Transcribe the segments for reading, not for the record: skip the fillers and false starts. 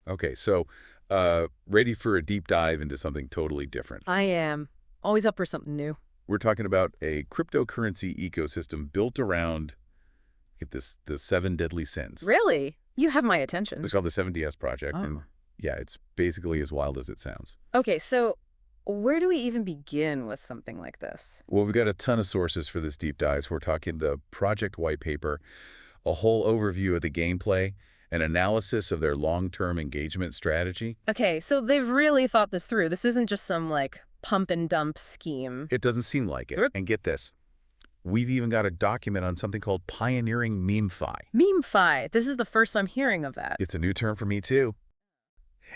Okay, so ready for a deep dive into something totally different. I am. Always up for something new. We're talking about a cryptocurrency ecosystem built around, get this, the seven deadly sins. Really? You have my It's attention. called the 7DS project, and Oh. yeah, it's basically as wild as it sounds. Okay, so where do we even begin with something like this? Well, we've got a ton of sources for this deep dive. So we're talking the project white paper, a whole overview of the gameplay, an analysis of their long-term engagement strategy. Okay, so they've really thought this through. This isn't just some, like, pump and dump scheme. It doesn't seem like it. Yep. And get this, we've even got a document on something called pioneering MemeFi. Meme-fi. This is the first I'm hearing of that. It's a new term for me, too.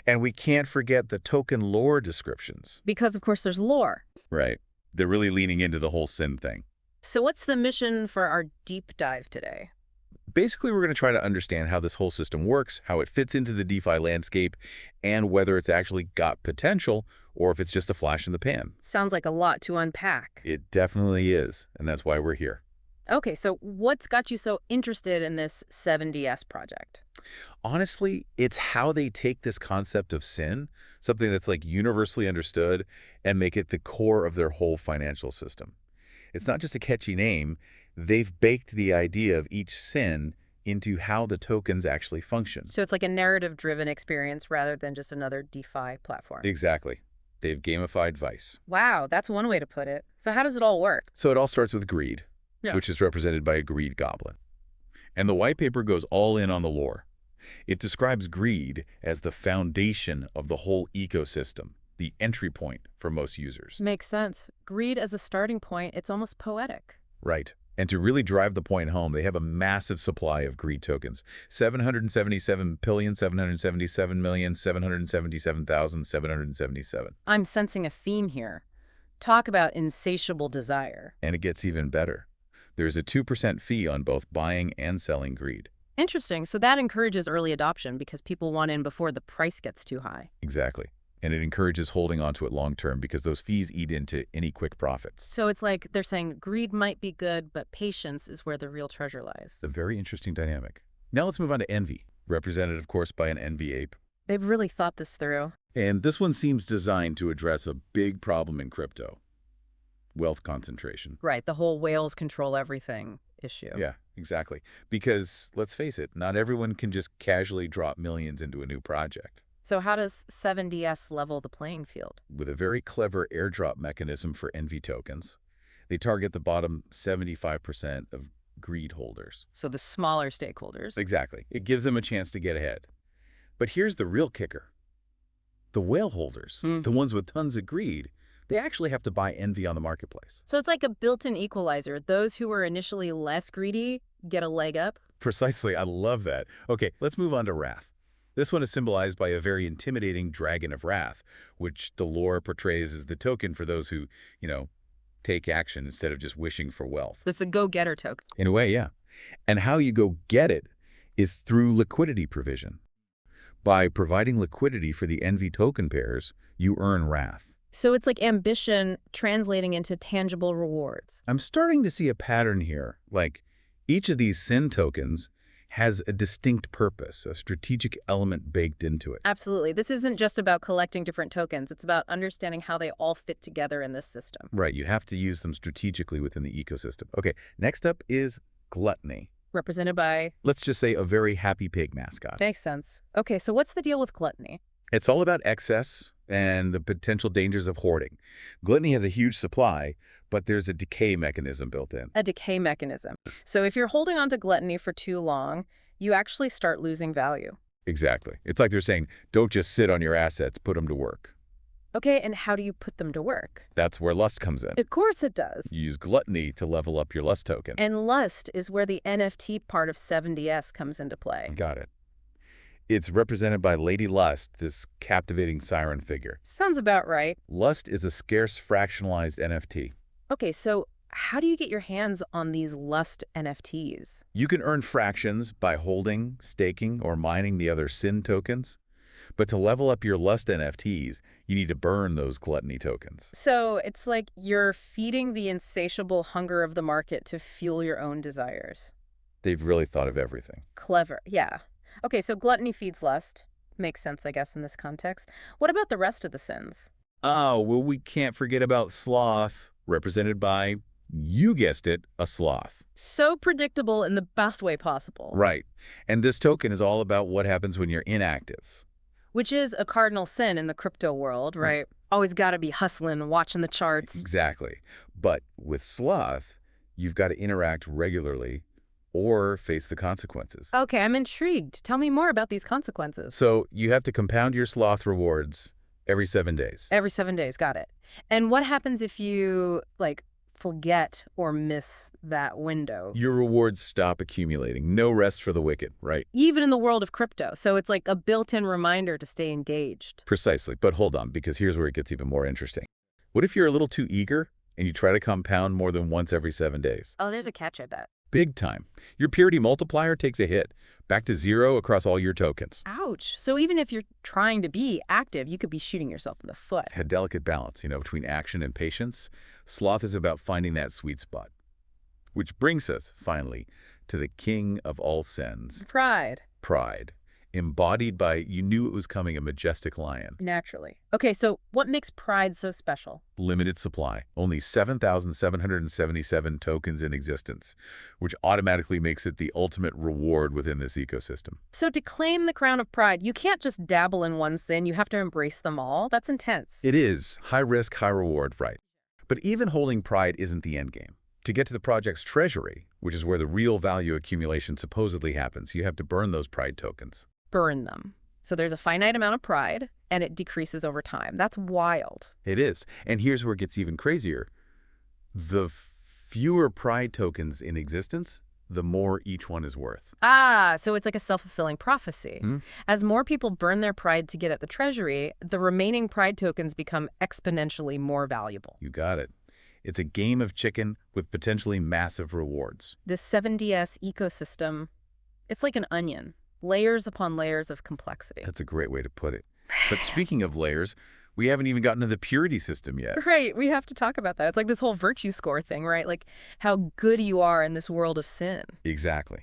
And we can't forget the token lore descriptions. Because, of course, there's lore. Right. They're really leaning into the whole sin thing. So what's the mission for our deep dive today? Basically, we're going to try to understand how this whole system works, how it fits into the DeFi landscape, and whether it's actually got potential or if it's just a flash in the pan. Sounds like a lot to unpack. It definitely is, and that's why we're here. Okay, so what's got you so interested in this 7DS project? Honestly, it's how they take this concept of sin, something that's like universally understood, and make it the core of their whole financial system. It's not just a catchy name. They've baked the idea of each sin into how the tokens actually function. So it's like a narrative-driven experience rather than just another DeFi platform. Exactly. They've gamified Vice. Wow, that's one way to put it. So how does it all work? So it all starts with greed, Yeah. which is represented by a greed goblin. And the white paper goes all in on the lore. It describes greed as the foundation of the whole ecosystem, the entry point for most users. Makes sense. Greed as a starting point, it's almost poetic. Right. And to really drive the point home, they have a massive supply of greed tokens, 777,777,777,777. I'm sensing a theme here. Talk about insatiable desire. And it gets even better. There's a 2% fee on both buying and selling greed. Interesting. So that encourages early adoption because people want in before the price gets too high. Exactly. And it encourages holding onto it long term because those fees eat into any quick profits. So it's like they're saying greed might be good, but patience is where the real treasure lies. It's a very interesting dynamic. Now let's move on to envy, represented, of course, by an envy ape. They've really thought this through. And this one seems designed to address a big problem in crypto: wealth concentration. Right, the whole whales control everything issue. Yeah, exactly. Because, let's face it, not everyone can just casually drop millions into a new project. So how does 7DS level the playing field? With a very clever airdrop mechanism for envy tokens, they target the bottom 75% of greed holders. So the smaller stakeholders. Exactly. It gives them a chance to get ahead. But here's the real kicker. The whale holders, the ones with tons of greed, they actually have to buy envy on the marketplace. So it's like a built-in equalizer. Those who were initially less greedy get a leg up. Precisely. I love that. Okay, let's move on to wrath. This one is symbolized by a very intimidating dragon of wrath, which the lore portrays as the token for those who, take action instead of just wishing for wealth. That's the go-getter token. In a way, yeah. And how you go get it is through liquidity provision. By providing liquidity for the envy token pairs, you earn wrath. So it's like ambition translating into tangible rewards. I'm starting to see a pattern here. Like, each of these sin tokens has a distinct purpose, a strategic element baked into it. Absolutely. This isn't just about collecting different tokens. It's about understanding how they all fit together in this system. Right, you have to use them strategically within the ecosystem. Okay, next up is gluttony. Represented by... Let's just say a very happy pig mascot. Makes sense. Okay, so what's the deal with gluttony? It's all about excess and the potential dangers of hoarding. Gluttony has a huge supply, but there's a decay mechanism built in. A decay mechanism. So if you're holding on to gluttony for too long, you actually start losing value. Exactly. It's like they're saying, don't just sit on your assets, put them to work. Okay, and how do you put them to work? That's where lust comes in. Of course it does. You use gluttony to level up your lust token. And lust is where the NFT part of 7DS comes into play. Got it. It's represented by Lady Lust, this captivating siren figure. Sounds about right. Lust is a scarce fractionalized NFT. Okay, so how do you get your hands on these Lust NFTs? You can earn fractions by holding, staking, or mining the other sin tokens. But to level up your Lust NFTs, you need to burn those gluttony tokens. So it's like you're feeding the insatiable hunger of the market to fuel your own desires. They've really thought of everything. Clever, yeah. Okay, so gluttony feeds lust. Makes sense, I guess, in this context. What about the rest of the sins? Oh, well, we can't forget about sloth, represented by, you guessed it, a sloth. So predictable in the best way possible, Right. And this token is all about what happens when you're inactive. which is a cardinal sin in the crypto world, right? Always got to be hustling, watching the charts. Exactly. But with sloth, you've got to interact regularly or face the consequences. Okay, I'm intrigued. Tell me more about these consequences. So you have to compound your sloth rewards every 7 days. Every 7 days, got it. And what happens if you, forget or miss that window? Your rewards stop accumulating. No rest for the wicked, right? Even in the world of crypto. So it's like a built-in reminder to stay engaged. Precisely. But hold on, because here's where it gets even more interesting. What if you're a little too eager and you try to compound more than once every 7 days? Oh, there's a catch, I bet. Big time. Your purity multiplier takes a hit, back to 0 across all your tokens. Ouch. So even if you're trying to be active, you could be shooting yourself in the foot. A delicate balance, between action and patience. Sloth is about finding that sweet spot. Which brings us, finally, to the king of all sins, Pride. pride, embodied by, you knew it was coming, a majestic lion. Naturally. Okay, so what makes pride so special? Limited supply, only 7,777 tokens in existence, which automatically makes it the ultimate reward within this ecosystem. So to claim the crown of pride, you can't just dabble in one sin. You have to embrace them all. That's intense. It is high risk, high reward, right? But even holding pride isn't the end game. To get to the project's treasury, which is where the real value accumulation supposedly happens, you have to burn those pride tokens. Burn them. So there's a finite amount of pride, and it decreases over time. That's wild. It is. And here's where it gets even crazier. The fewer pride tokens in existence, the more each one is worth. Ah, so it's like a self-fulfilling prophecy. Hmm? As more people burn their pride to get at the treasury, the remaining pride tokens become exponentially more valuable. You got it. It's a game of chicken with potentially massive rewards. This 7DS ecosystem, it's like an onion. Layers upon layers of complexity. That's a great way to put it. But speaking of layers, we haven't even gotten to the purity system yet. Right, we have to talk about that. It's like this whole virtue score thing, right? Like how good you are in this world of sin. Exactly.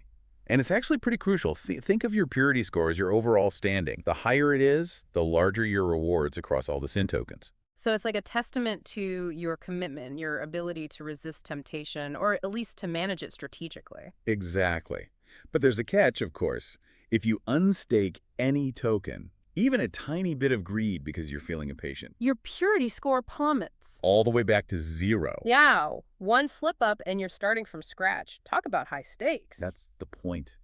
And it's actually pretty crucial. Think of your purity score as your overall standing. The higher it is, the larger your rewards across all the sin tokens. So it's like a testament to your commitment, your ability to resist temptation, or at least to manage it strategically. Exactly. But there's a catch, of course. If you unstake any token, even a tiny bit of greed because you're feeling impatient, Your purity score plummets. all the way back to 0. Yeah, one slip up and you're starting from scratch. Talk about high stakes. That's the point.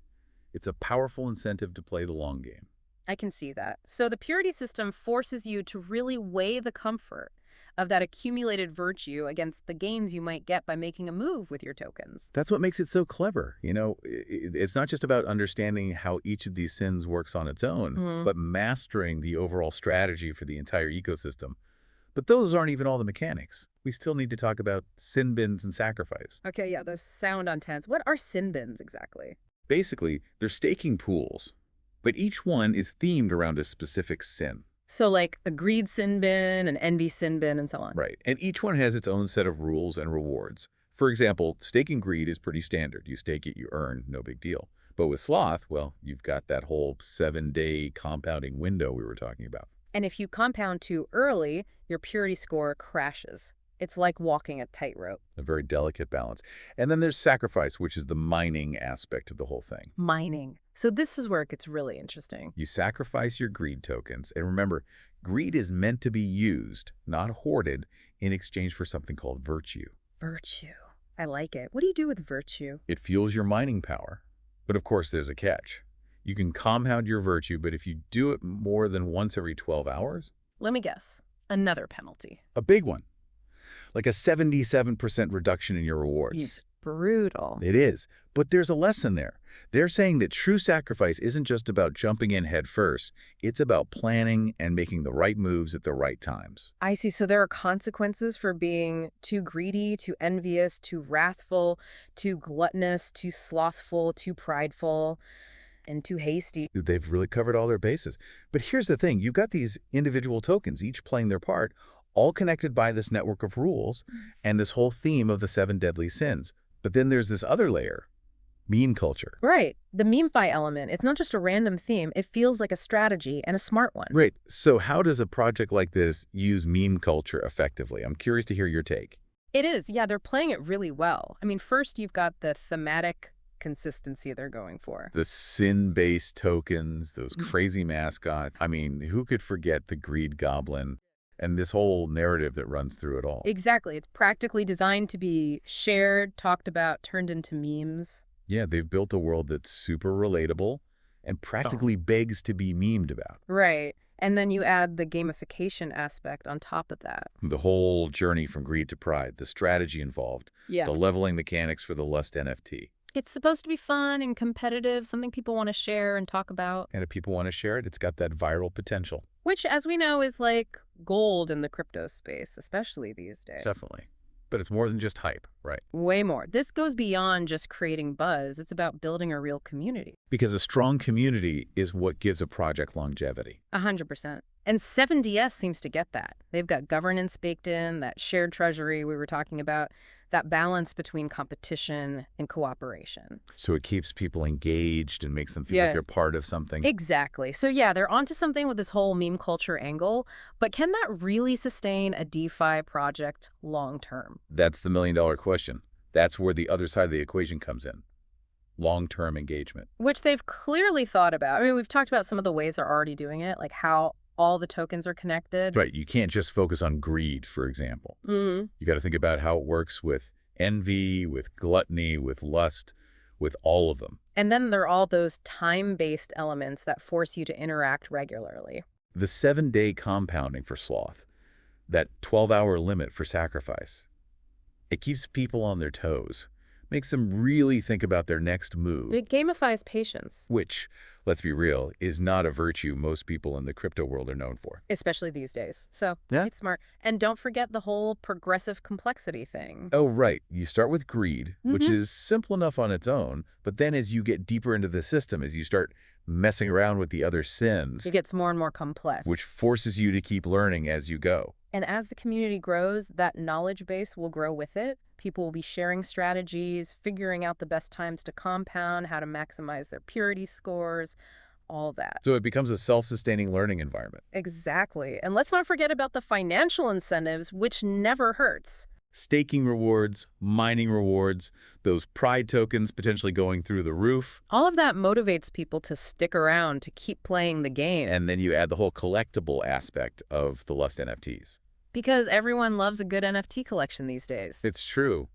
It's a powerful incentive to play the long game. I can see that. So the purity system forces you to really weigh the comfort of that accumulated virtue against the gains you might get by making a move with your tokens. That's what makes it so clever. It's not just about understanding how each of these sins works on its own, but mastering the overall strategy for the entire ecosystem. But those aren't even all the mechanics. We still need to talk about sin bins and sacrifice. Okay, yeah, those sound intense. What are sin bins exactly? Basically, they're staking pools, but each one is themed around a specific sin. So like a greed sin bin, an envy sin bin, and so on. Right. And each one has its own set of rules and rewards. For example, staking greed is pretty standard. You stake it, you earn, no big deal. But with sloth, well, you've got that whole 7-day compounding window we were talking about. And if you compound too early, your purity score crashes. It's like walking a tightrope. A very delicate balance. And then there's sacrifice, which is the mining aspect of the whole thing. Mining. So this is where it gets really interesting. You sacrifice your greed tokens. And remember, greed is meant to be used, not hoarded, in exchange for something called virtue. Virtue. I like it. What do you do with virtue? It fuels your mining power. But of course, there's a catch. You can compound your virtue, but if you do it more than once every 12 hours, Let me guess. Another penalty. a big one, like a 77% reduction in your rewards. It's brutal. It is. But there's a lesson there. They're saying that true sacrifice isn't just about jumping in head first. It's about planning and making the right moves at the right times. I see. So there are consequences for being too greedy, too envious, too wrathful, too gluttonous, too slothful, too prideful, and too hasty. They've really covered all their bases. But here's the thing. You've got these individual tokens, each playing their part, all connected by this network of rules and this whole theme of the 7 deadly sins. But then there's this other layer, Meme culture. Right. The meme-fi element, it's not just a random theme. It feels like a strategy and a smart one. Right. So how does a project like this use meme culture effectively? I'm curious to hear your take. It is. Yeah, they're playing it really well. I mean, first you've got the thematic consistency they're going for. The sin-based tokens, those crazy mascots. I mean, who could forget the greed goblin and this whole narrative that runs through it all? Exactly. It's practically designed to be shared, talked about, turned into memes. Yeah, they've built a world that's super relatable and practically begs to be memed about. Right. And then you add the gamification aspect on top of that. The whole journey from greed to pride, the strategy involved, Yeah. the leveling mechanics for the Lust NFT. It's supposed to be fun and competitive, something people want to share and talk about, And if people want to share it, it's got that viral potential. which, as we know, is like gold in the crypto space, especially these days. Definitely. But it's more than just hype, right? Way more. This goes beyond just creating buzz. It's about building a real community. Because a strong community is what gives a project longevity. 100%. And 7DS seems to get that. They've got governance baked in, that shared treasury we were talking about, that balance between competition and cooperation. So it keeps people engaged and makes them feel Yeah. like they're part of something. Exactly. So yeah, they're onto something with this whole meme culture angle, but can that really sustain a DeFi project long term? That's the million-dollar question. That's where the other side of the equation comes in. Long-term engagement. Which they've clearly thought about. I mean, we've talked about some of the ways they're already doing it, like how all the tokens are connected. Right. You can't just focus on greed, for example. Mm-hmm. You got to think about how it works with envy, with gluttony, with lust, with all of them. And then there are all those time-based elements that force you to interact regularly. The 7-day compounding for sloth, that 12-hour limit for sacrifice. It keeps people on their toes, makes them really think about their next move, It gamifies patience, which, let's be real, is not a virtue most people in the crypto world are known for. especially these days. So Yeah. it's smart. And don't forget the whole progressive complexity thing. Oh, right. You start with greed, which Mhm. is simple enough on its own, but then as you get deeper into the system, as you start messing around with the other sins, It gets more and more complex. which forces you to keep learning as you go. And as the community grows, that knowledge base will grow with it. People will be sharing strategies, figuring out the best times to compound, how to maximize their purity scores, all that. So it becomes a self-sustaining learning environment. Exactly. And let's not forget about the financial incentives, which never hurts. Staking rewards, mining rewards, those pride tokens potentially going through the roof. All of that motivates people to stick around, to keep playing the game. And then you add the whole collectible aspect of the Lust NFTs. Because everyone loves a good NFT collection these days. It's true.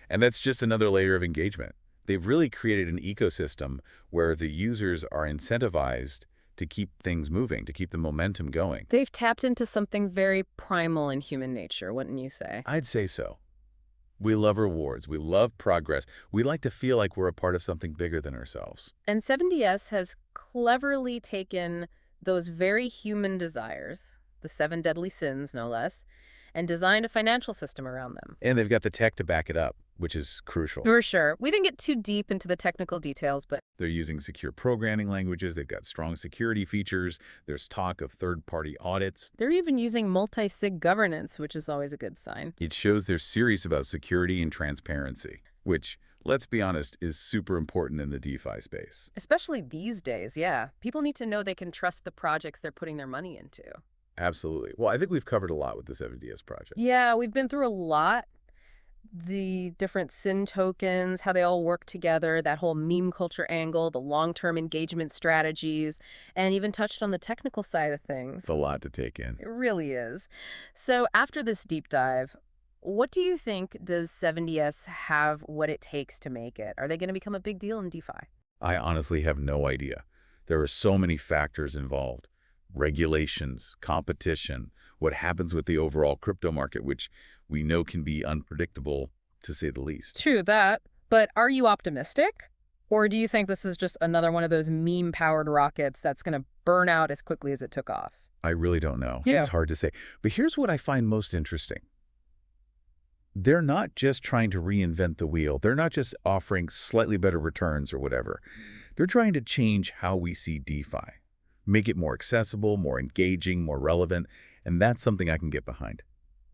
And that's just another layer of engagement. They've really created an ecosystem where the users are incentivized to keep things moving, to keep the momentum going. They've tapped into something very primal in human nature, wouldn't you say? I'd say so. We love rewards. We love progress. We like to feel like we're a part of something bigger than ourselves. And 7DS has cleverly taken those very human desires, the 7 deadly sins, no less, and designed a financial system around them. And they've got the tech to back it up, which is crucial. For sure. We didn't get too deep into the technical details, but They're using secure programming languages. They've got strong security features. There's talk of third-party audits. they're even using multi-sig governance, which is always a good sign. It shows they're serious about security and transparency, which, let's be honest, is super important in the DeFi space. Especially these days, yeah. People need to know they can trust the projects they're putting their money into. Absolutely. Well, I think we've covered a lot with the 7DS project. Yeah, we've been through a lot. The different SIN tokens, how they all work together, that whole meme culture angle, the long-term engagement strategies, and even touched on the technical side of things. It's a lot to take in. It really is. So after this deep dive, what do you think does 7DS have what it takes to make it? Are they going to become a big deal in DeFi? I honestly have no idea. There are so many factors involved. Regulations, competition, what happens with the overall crypto market, which we know can be unpredictable, to say the least. True that. But are you optimistic? Or do you think this is just another one of those meme-powered rockets that's going to burn out as quickly as it took off? I really don't know. Yeah. It's hard to say. But here's what I find most interesting. They're not just trying to reinvent the wheel. They're not just offering slightly better returns or whatever. They're trying to change how we see DeFi, make it more accessible, more engaging, more relevant, and that's something I can get behind.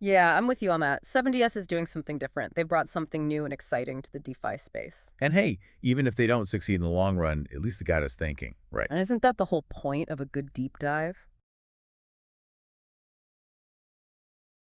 Yeah, I'm with you on that. 7DS is doing something different. They brought something new and exciting to the DeFi space. And hey, even if they don't succeed in the long run, at least they got us thinking, right? And isn't that the whole point of a good deep dive?